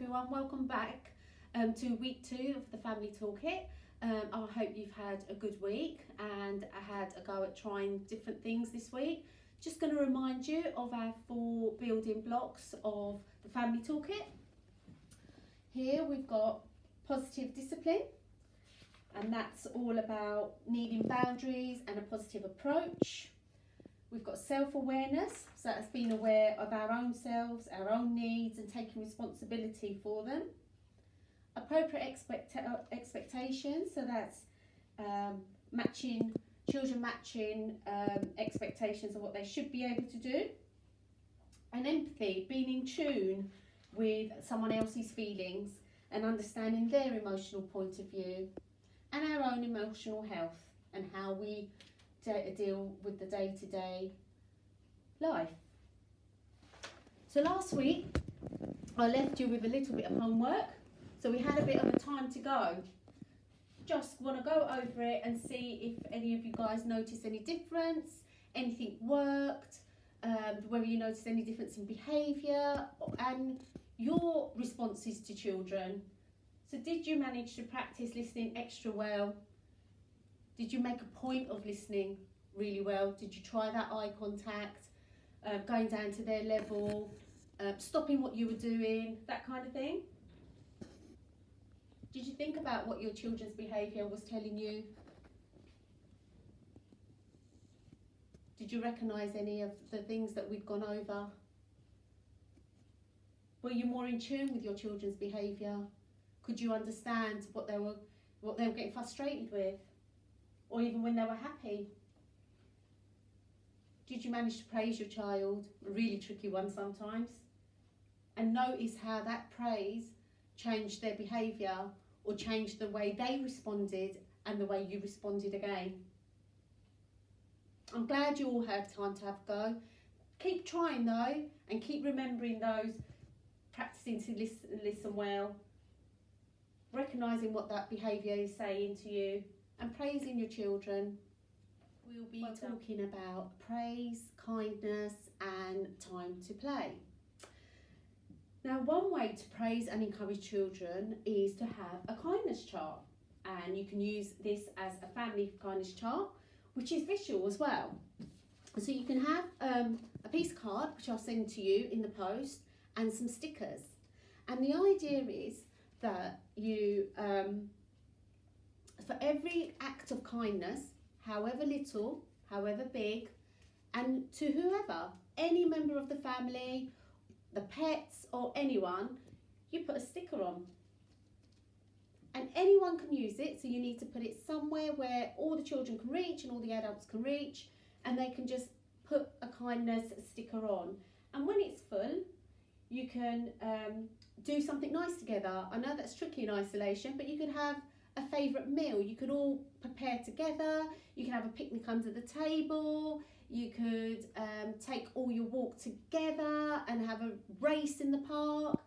everyone, welcome back to week 2 of the family toolkit. I hope you've had a good week and I had a go at trying different things this week. Just going to remind you of our 4 building blocks of the family toolkit. Here we've got positive discipline, and that's all about needing boundaries and a positive approach. We've got self-awareness, so that's being aware of our own selves, our own needs and taking responsibility for them. Appropriate expectations, so that's children matching expectations of what they should be able to do. And empathy, being in tune with someone else's feelings and understanding their emotional point of view. And our own emotional health and how we deal with the day-to-day life. So last week I left you with a little bit of homework, so we had a bit of a time to go. Just want to go over it and see if any of you guys noticed any difference, anything worked, whether you noticed any difference in behaviour and your responses to children. So did you manage to practice listening extra well? Did you make a point of listening really well? Did you try that eye contact, going down to their level, stopping what you were doing, that kind of thing? Did you think about what your children's behaviour was telling you? Did you recognise any of the things that we've gone over? Were you more in tune with your children's behaviour? Could you understand what they were getting frustrated with? Or even when they were happy? Did you manage to praise your child? A really tricky one sometimes. And notice how that praise changed their behaviour or changed the way they responded and the way you responded again. I'm glad you all had time to have a go. Keep trying though, and keep remembering those, practicing to listen well, recognising what that behaviour is saying to you, and praising your children. We'll be talking about praise, kindness and time to play. Now, one way to praise and encourage children is to have a kindness chart, and you can use this as a family kindness chart, which is visual as well. So you can have a piece of card, which I'll send to you in the post, and some stickers. And the idea is that you for every act of kindness, however little, however big, and to whoever, any member of the family, the pets or anyone, you put a sticker on. And anyone can use it, so you need to put it somewhere where all the children can reach and all the adults can reach, and they can just put a kindness sticker on. And when it's full, you can do something nice together. I know that's tricky in isolation, but you could have a favourite meal. You could all prepare together. You can have a picnic under the table. You could take all your walk together and have a race in the park.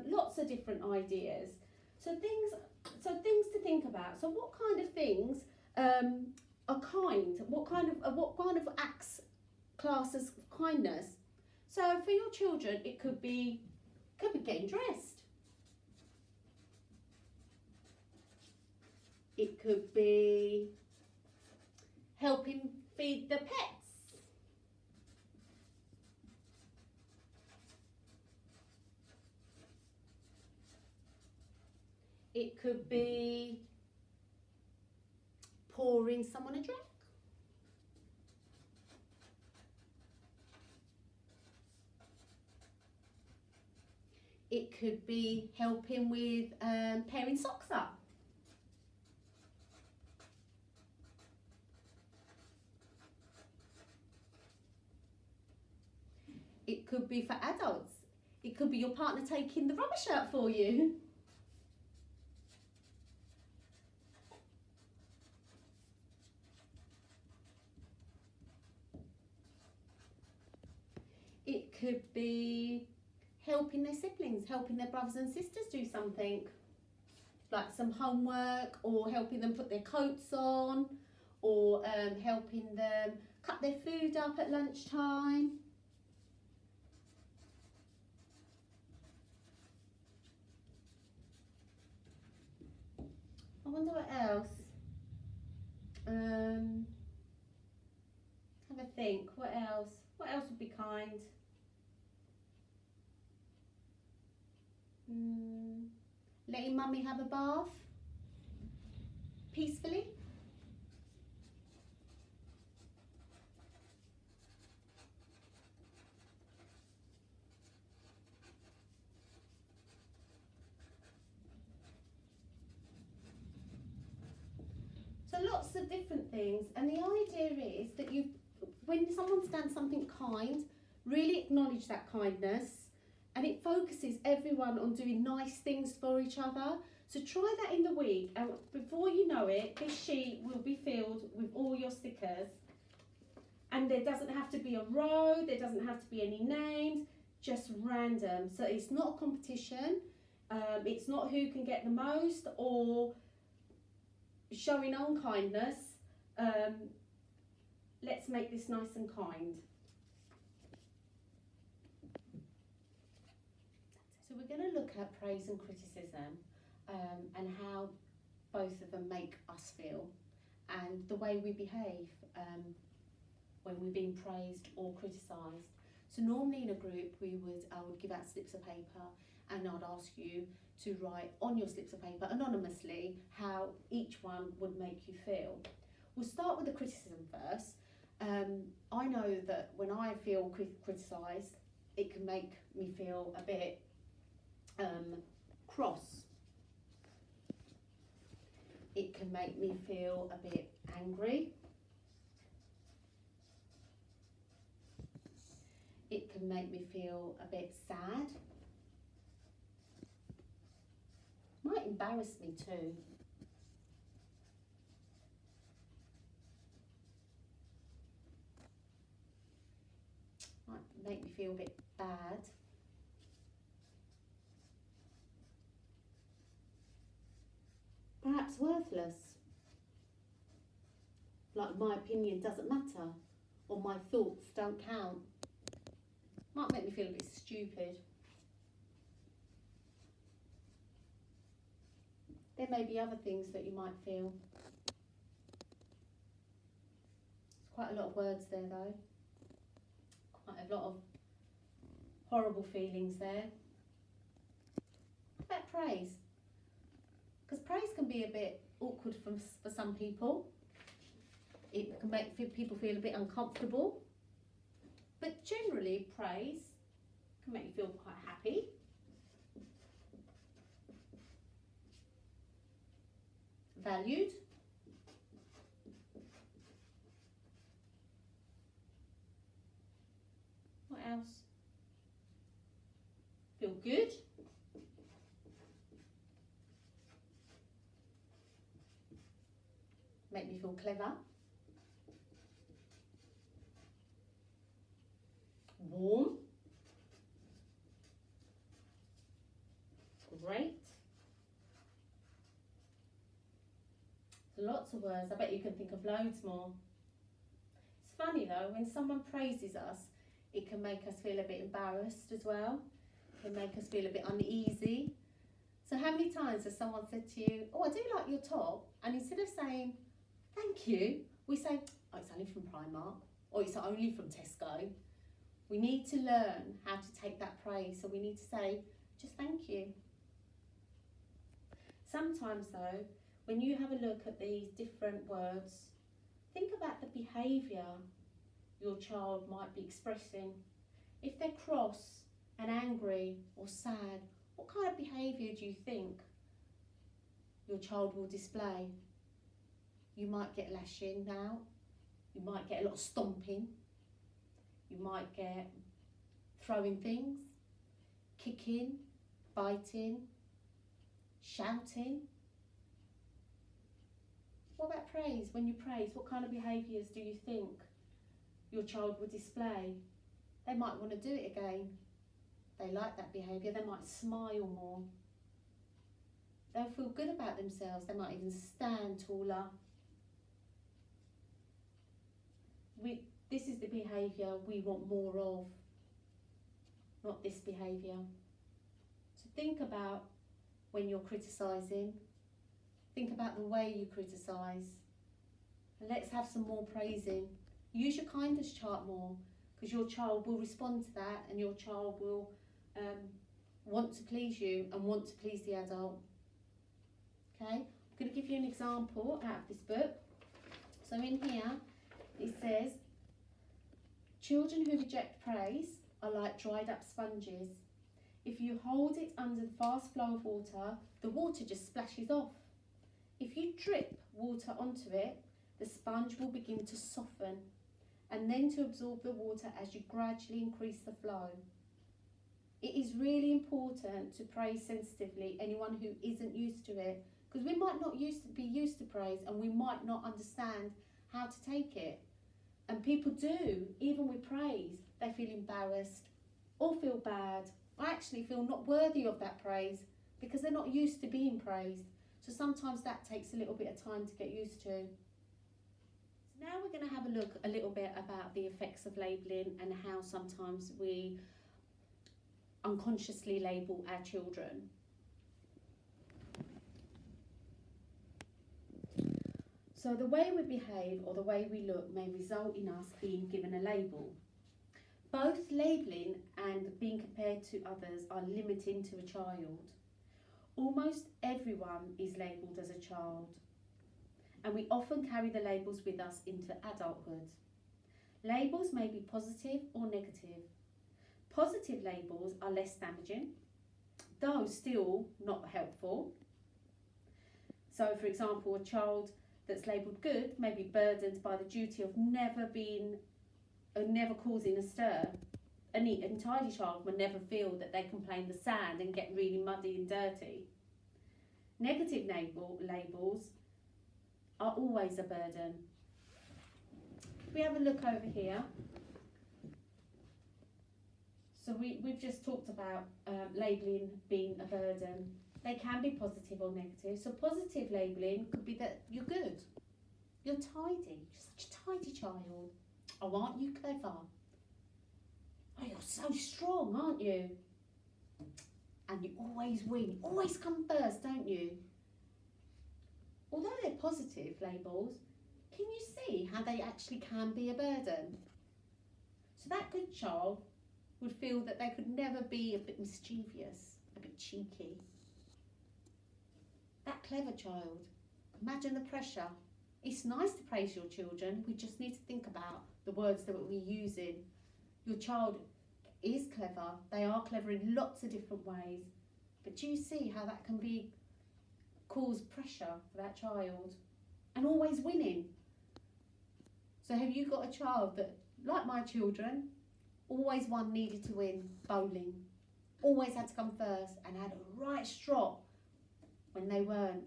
Lots of different ideas. So things to think about. So what kind of things are kind? What kind of acts class as kindness? So for your children, it could be getting dressed. It could be helping feed the pets. It could be pouring someone a drink. It could be helping with pairing socks up. It could be for adults. It could be your partner taking the rubbish out for you. It could be helping their siblings, helping their brothers and sisters do something, like some homework, or helping them put their coats on, or helping them cut their food up at lunchtime. wonder what else. Have a think. What else? What else would be kind? Letting mummy have a bath peacefully. So lots of different things, and the idea is that when someone's done something kind, really acknowledge that kindness, and it focuses everyone on doing nice things for each other. So try that in the week, and before you know it, this sheet will be filled with all your stickers. And there doesn't have to be a row, there doesn't have to be any names, just random. So it's not a competition, it's not who can get the most or showing unkindness. Let's make this nice and kind. So we're going to look at praise and criticism, and how both of them make us feel, and the way we behave when we're being praised or criticised. So normally in a group I would give out slips of paper, and I'd ask you to write on your slips of paper anonymously how each one would make you feel. We'll start with the criticism first. I know that when I feel criticised, it can make me feel a bit cross. It can make me feel a bit angry. It can make me feel a bit sad. Might embarrass me too. Might make me feel a bit bad. Perhaps worthless. Like my opinion doesn't matter, or my thoughts don't count. Might make me feel a bit stupid. There may be other things that you might feel. There's quite a lot of words there though. Quite a lot of horrible feelings there. What about praise? Because praise can be a bit awkward for some people. It can make people feel a bit uncomfortable. But generally, praise can make you feel quite happy. Valued. What else? Feel good. Make me feel clever. Warm. Great. Lots of words. I bet you can think of loads more. It's funny though, when someone praises us, it can make us feel a bit embarrassed as well. It can make us feel a bit uneasy. So how many times has someone said to you, oh, I do like your top, and instead of saying thank you, we say, oh, it's only from Primark, or it's only from Tesco. We need to learn how to take that praise, so we need to say just thank you. Sometimes though, when you have a look at these different words, think about the behaviour your child might be expressing. If they're cross and angry or sad, what kind of behaviour do you think your child will display? You might get lashing out, you might get a lot of stomping, you might get throwing things, kicking, biting, shouting. What about praise? When you praise, what kind of behaviours do you think your child would display? They might want to do it again. They like that behaviour. They might smile more. They'll feel good about themselves. They might even stand taller. This is the behaviour we want more of, not this behaviour. So think about when you're criticising. think about the way you criticise. And let's have some more praising. Use your kindness chart more, because your child will respond to that, and your child will want to please you and want to please the adult. Okay, I'm going to give you an example out of this book. So in here it says, children who reject praise are like dried up sponges. If you hold it under the fast flow of water, the water just splashes off. If you drip water onto it, the sponge will begin to soften and then to absorb the water as you gradually increase the flow. It is really important to praise sensitively anyone who isn't used to it, because we might not be used to praise, and we might not understand how to take it. And people do, even with praise, they feel embarrassed or feel bad, or actually feel not worthy of that praise because they're not used to being praised. So sometimes that takes a little bit of time to get used to. So now we're going to have a look a little bit about the effects of labelling and how sometimes we unconsciously label our children. So the way we behave or the way we look may result in us being given a label. Both labelling and being compared to others are limiting to a child. Almost everyone is labelled as a child, and we often carry the labels with us into adulthood. Labels may be positive or negative. Positive labels are less damaging, though still not helpful. So, for example, a child that's labelled good may be burdened by the duty of never causing a stir. A neat and tidy child will never feel that they can play in the sand and get really muddy and dirty. Negative labels are always a burden. If we have a look over here, so we've just talked about labelling being a burden. They can be positive or negative. So positive labelling could be that you're good, you're tidy, you're such a tidy child. Oh, aren't you clever? Oh, you're so strong, aren't you? And you always win, you always come first, don't you? Although they're positive labels, can you see how they actually can be a burden? So that good child would feel that they could never be a bit mischievous, a bit cheeky. That clever child, imagine the pressure. It's nice to praise your children, we just need to think about the words that we're using. Your child is clever, they are clever in lots of different ways, but do you see how that can cause pressure for that child? And always winning. So have you got a child that, like my children, always one needed to win bowling, always had to come first and had a right strop when they weren't?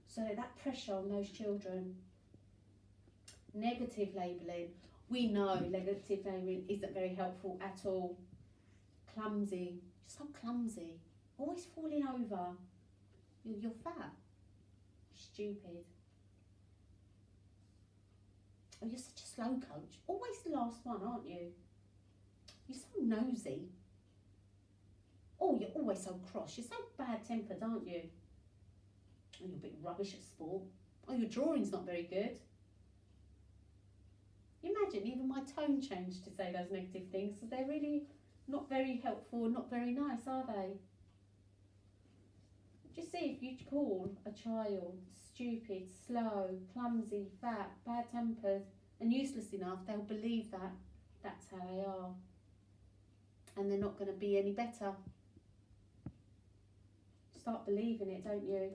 So that pressure on those children. Negative labelling. We know negative labelling isn't very helpful at all. Clumsy. You're so clumsy. Always falling over. You're fat. Stupid. Oh, you're such a slow coach. Always the last one, aren't you? You're so nosy. Oh, you're always so cross. You're so bad-tempered, aren't you? Oh, you're a bit rubbish at sport. Oh, your drawing's not very good. Imagine even my tone changed to say those negative things, because they're really not very helpful, not very nice, are they? Just see, if you call a child stupid, slow, clumsy, fat, bad-tempered and useless enough, they'll believe that that's how they are. And they're not going to be any better. Start believing it, don't you?